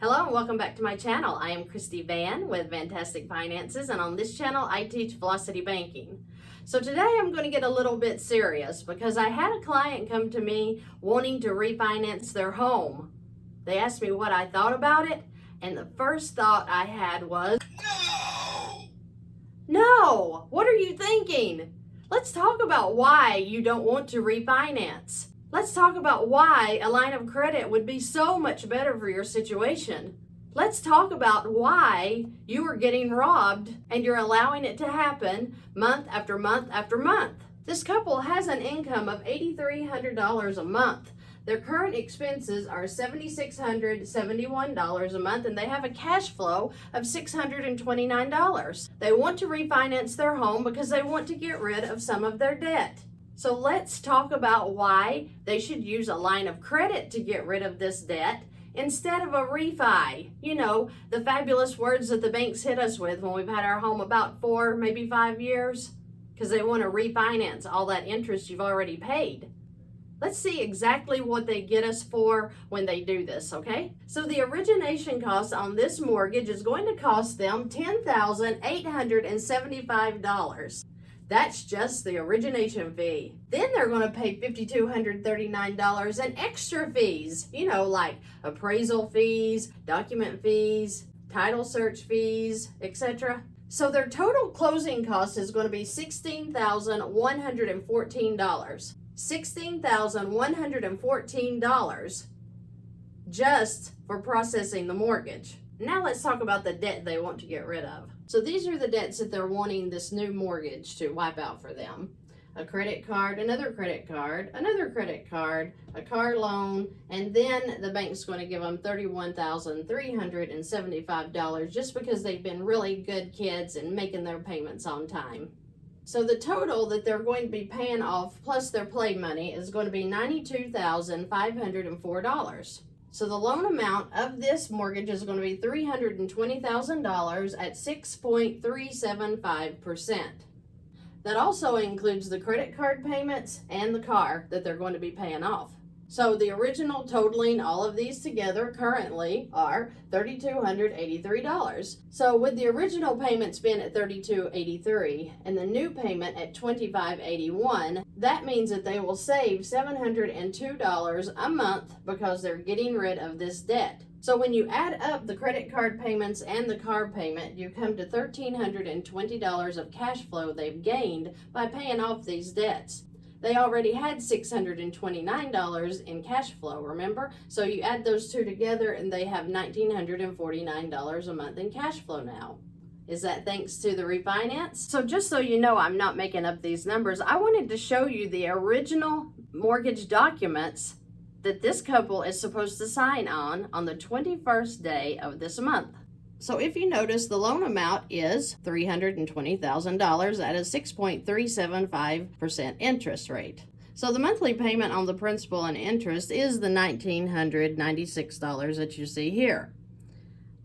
Hello and welcome back to my channel. I am Christy VANN with Fantastic Finances, and on this channel I teach velocity banking. So today I'm going to get a little bit serious because I had a client come to me wanting to refinance their home. They asked me what I thought about it, and the first thought I had was, No! What are you thinking? Let's talk about why you don't want to refinance. Let's talk about why a line of credit would be so much better for your situation. Let's talk about why you are getting robbed and you're allowing it to happen month after month after month. This couple has an income of $8,300 a month. Their current expenses are $7,671 a month, and they have a cash flow of $629. They want to refinance their home because they want to get rid of some of their debt. So let's talk about why they should use a line of credit to get rid of this debt instead of a refi. You know, the fabulous words that the banks hit us with when we've had our home about 4, maybe 5 years, because they want to refinance all that interest you've already paid. Let's see exactly what they get us for when they do this, okay? So the origination cost on this mortgage is going to cost them $10,875. That's just the origination fee. Then they're going to pay $5,239 in extra fees, you know, like appraisal fees, document fees, title search fees, etc. So their total closing cost is going to be $16,114. $16,114 just for processing the mortgage. Now let's talk about the debt they want to get rid of. So these are the debts that they're wanting this new mortgage to wipe out for them. A credit card, another credit card, another credit card, a car loan, and then the bank's going to give them $31,375 just because they've been really good kids and making their payments on time. So the total that they're going to be paying off plus their play money is going to be $92,504. So the loan amount of this mortgage is going to be $320,000 at 6.375%. That also includes the credit card payments and the car that they're going to be paying off. So the original totaling all of these together currently are $3,283. So with the original payments being at $3,283 and the new payment at $2,581, that means that they will save $702 a month because they're getting rid of this debt. So when you add up the credit card payments and the car payment, you come to $1,320 of cash flow they've gained by paying off these debts. They already had $629 in cash flow, remember? So you add those two together and they have $1,949 a month in cash flow now. Is that thanks to the refinance? So just so you know, I'm not making up these numbers. I wanted to show you the original mortgage documents that this couple is supposed to sign on the 21st day of this month. So if you notice, the loan amount is $320,000 at a 6.375% interest rate. So the monthly payment on the principal and interest is the $1,996 that you see here.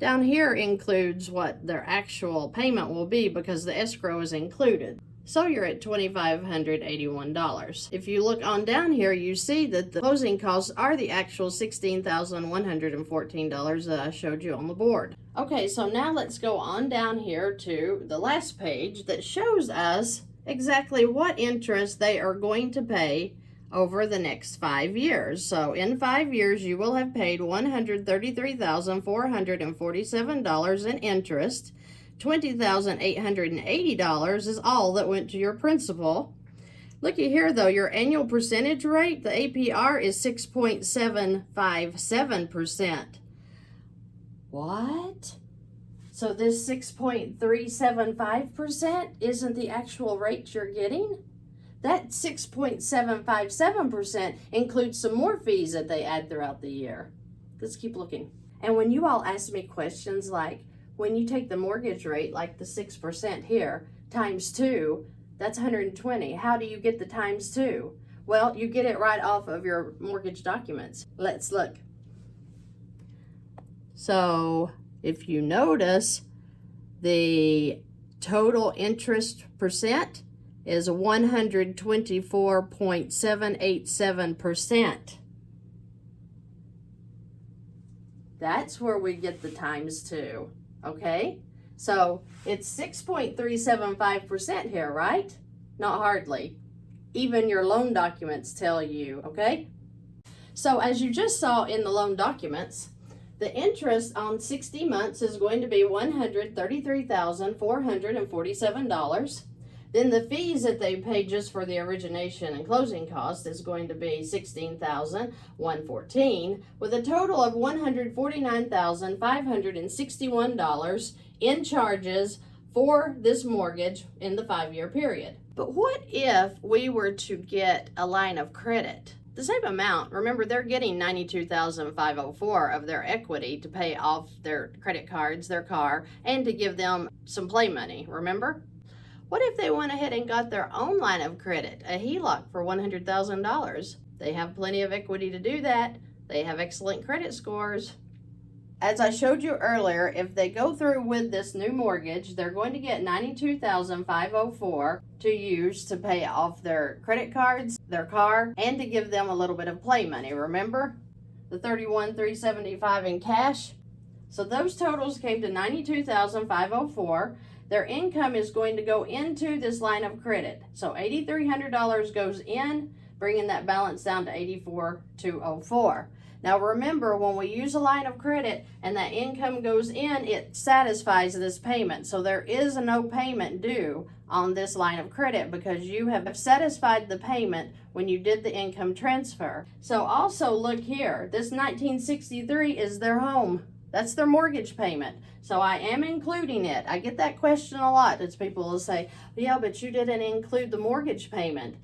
Down here includes what their actual payment will be because the escrow is included. So you're at $2,581. If you look on down here, you see that the closing costs are the actual $16,114 that I showed you on the board. Okay, so now let's go on down here to the last page that shows us exactly what interest they are going to pay over the next 5 years. So in 5 years, you will have paid $133,447 in interest. $20,880 is all that went to your principal. Looky here though, your annual percentage rate, the APR is 6.757%. What? So this 6.375% isn't the actual rate you're getting? That 6.757% includes some more fees that they add throughout the year. Let's keep looking. And when you all ask me questions like, when you take the mortgage rate, like the 6% here, times 2, that's 120. How do you get the times 2? Well, you get it right off of your mortgage documents. Let's look. So if you notice, the total interest percent is 124.787%. That's where we get the times 2, okay? So it's 6.375% here, right? Not hardly. Even your loan documents tell you, okay? So as you just saw in the loan documents, the interest on 60 months is going to be $133,447. Then the fees that they paid just for the origination and closing cost is going to be $16,114, with a total of $149,561 in charges for this mortgage in the 5-year period. But what if we were to get a line of credit? The same amount. Remember, they're getting $92,504 of their equity to pay off their credit cards, their car, and to give them some play money, remember? What if they went ahead and got their own line of credit, a HELOC for $100,000? They have plenty of equity to do that. They have excellent credit scores. As I showed you earlier, if they go through with this new mortgage, they're going to get $92,504 to use to pay off their credit cards, their car, and to give them a little bit of play money. Remember the $31,375 in cash? So those totals came to $92,504. Their income is going to go into this line of credit. So $8,300 goes in, bringing that balance down to $84,204. Now remember, when we use a line of credit and that income goes in, it satisfies this payment. So there is no payment due on this line of credit because you have satisfied the payment when you did the income transfer. So also look here, this 1963 is their home. That's their mortgage payment. So I am including it. I get that question a lot. It's people will say, yeah, but you didn't include the mortgage payment.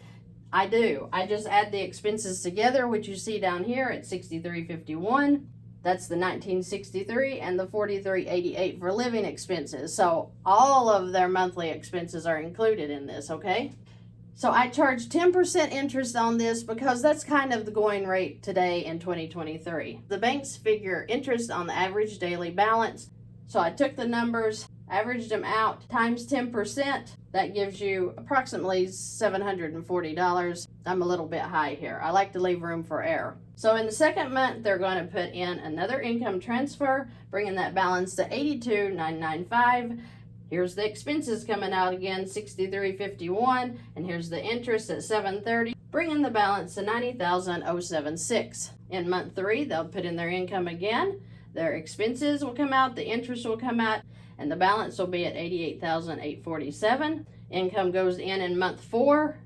I do. I just add the expenses together, which you see down here at $63.51. That's the 1963 and the $43.88 for living expenses. So all of their monthly expenses are included in this, okay? So I charge 10% interest on this because that's kind of the going rate today in 2023. The banks figure interest on the average daily balance. So I took the numbers, averaged them out, times 10%. That gives you approximately $740. I'm a little bit high here. I like to leave room for error. So in the second month, they're going to put in another income transfer, bringing that balance to $82,995. Here's the expenses coming out again, $63.51, and here's the interest at $730, bringing the balance to $90,076. In month 3, they'll put in their income again. Their expenses will come out, the interest will come out, and the balance will be at $88,847. Income goes in month 4.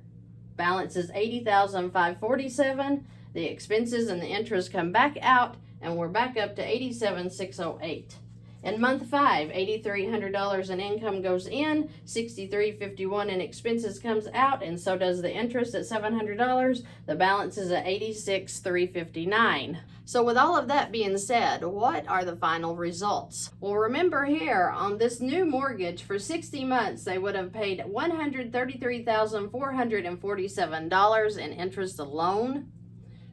Balance is $80,547. The expenses and the interest come back out, and we're back up to $87,608. In month 5, $8,300 in income goes in, $63.51 in expenses comes out, and so does the interest at $700. The balance is at $86,359. So with all of that being said, what are the final results? Well, remember here on this new mortgage for 60 months, they would have paid $133,447 in interest alone.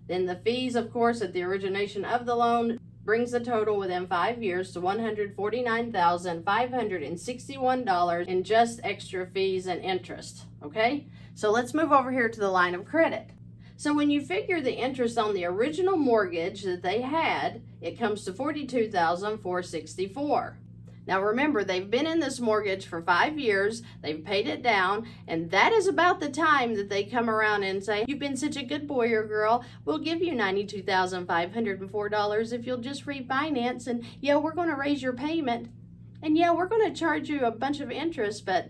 Then the fees, of course, at the origination of the loan brings the total within 5 years to $149,561 in just extra fees and interest, okay? So let's move over here to the line of credit. So when you figure the interest on the original mortgage that they had, it comes to $42,464. Now remember, they've been in this mortgage for 5 years, they've paid it down, and that is about the time that they come around and say, you've been such a good boy or girl, we'll give you $92,504 if you'll just refinance, and yeah, we're going to raise your payment, and yeah, we're going to charge you a bunch of interest, but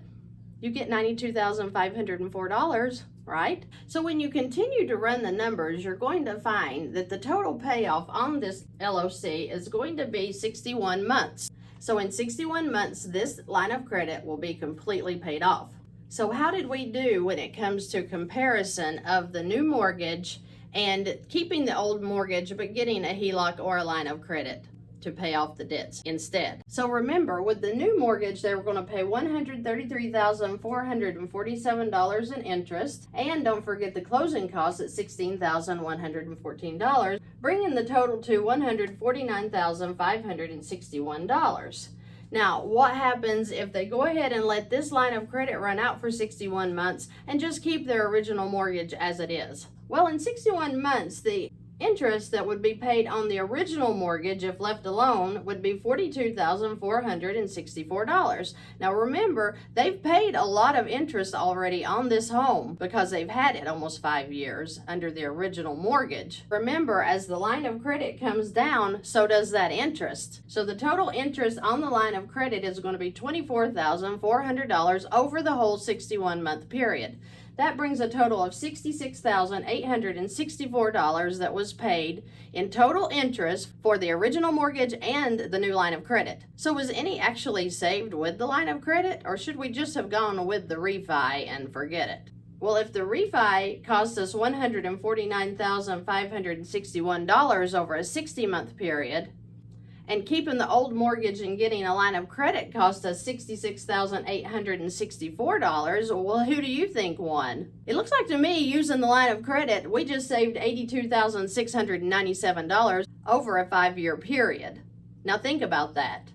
you get $92,504, right? So when you continue to run the numbers, you're going to find that the total payoff on this LOC is going to be 61 months. So in 61 months, this line of credit will be completely paid off. So how did we do when it comes to comparison of the new mortgage and keeping the old mortgage but getting a HELOC or a line of credit to pay off the debts instead? So remember, with the new mortgage, they were going to pay $133,447 in interest, and don't forget the closing costs at $16,114, bringing the total to $149,561. Now, what happens if they go ahead and let this line of credit run out for 61 months and just keep their original mortgage as it is? Well, in 61 months, the Interest that would be paid on the original mortgage if left alone would be $42,464. Now remember, they've paid a lot of interest already on this home because they've had it almost 5 years under the original mortgage. Remember, as the line of credit comes down, so does that interest. So the total interest on the line of credit is going to be $24,400 over the whole 61-month period. That brings a total of $66,864 that was paid in total interest for the original mortgage and the new line of credit. So was any actually saved with the line of credit, or should we just have gone with the refi and forget it? Well, if the refi cost us $149,561 over a 60-month period, and keeping the old mortgage and getting a line of credit cost us $66,864. Well, who do you think won? It looks like to me, using the line of credit, we just saved $82,697 over a 5-year period. Now think about that.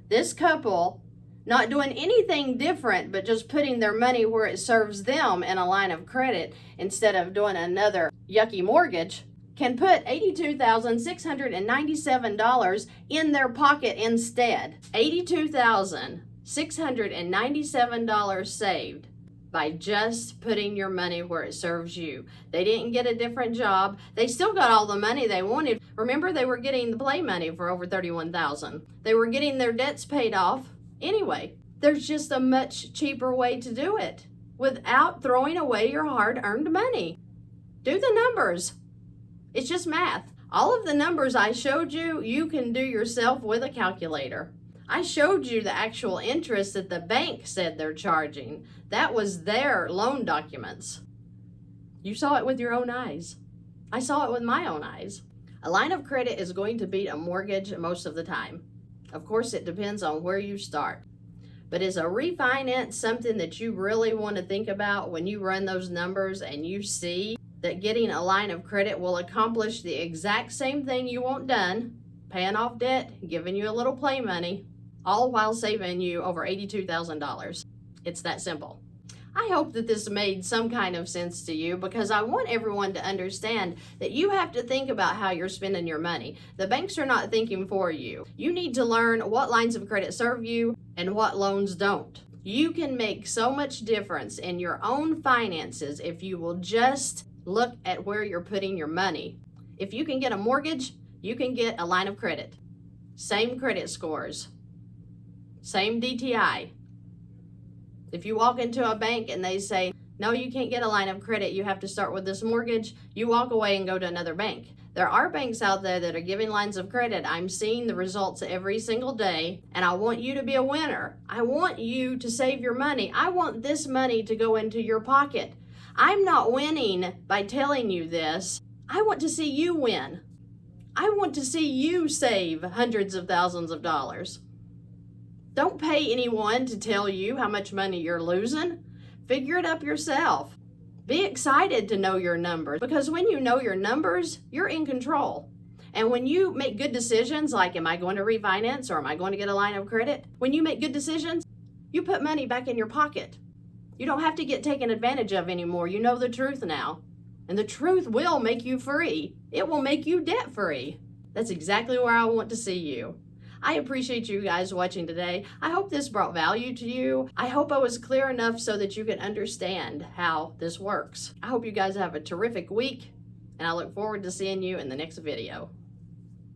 This couple, not doing anything different, but just putting their money where it serves them in a line of credit instead of doing another yucky mortgage, can put $82,697 in their pocket instead. $82,697 saved by just putting your money where it serves you. They didn't get a different job. They still got all the money they wanted. Remember, they were getting the play money for over $31,000. They were getting their debts paid off anyway. There's just a much cheaper way to do it without throwing away your hard-earned money. Do the numbers. It's just math. All of the numbers I showed you, you can do yourself with a calculator. I showed you the actual interest that the bank said they're charging. That was their loan documents. You saw it with your own eyes. I saw it with my own eyes. A line of credit is going to beat a mortgage most of the time. Of course, it depends on where you start. But is a refinance something that you really want to think about when you run those numbers and you see that getting a line of credit will accomplish the exact same thing you want done, paying off debt, giving you a little play money, all while saving you over $82,000. It's that simple. I hope that this made some kind of sense to you, because I want everyone to understand that you have to think about how you're spending your money. The banks are not thinking for you. You need to learn what lines of credit serve you and what loans don't. You can make so much difference in your own finances if you will just look at where you're putting your money. If you can get a mortgage, you can get a line of credit. Same credit scores. Same DTI. If you walk into a bank and they say, no, you can't get a line of credit, you have to start with this mortgage, you walk away and go to another bank. There are banks out there that are giving lines of credit. I'm seeing the results every single day, and I want you to be a winner. I want you to save your money. I want this money to go into your pocket. I'm not winning by telling you this. I want to see you win. I want to see you save hundreds of thousands of dollars. Don't pay anyone to tell you how much money you're losing. Figure it up yourself. Be excited to know your numbers, because when you know your numbers, you're in control. And when you make good decisions, like am I going to refinance or am I going to get a line of credit? When you make good decisions, you put money back in your pocket. You don't have to get taken advantage of anymore. You know the truth now. And the truth will make you free. It will make you debt free. That's exactly where I want to see you. I appreciate you guys watching today. I hope this brought value to you. I hope I was clear enough so that you can understand how this works. I hope you guys have a terrific week, and I look forward to seeing you in the next video.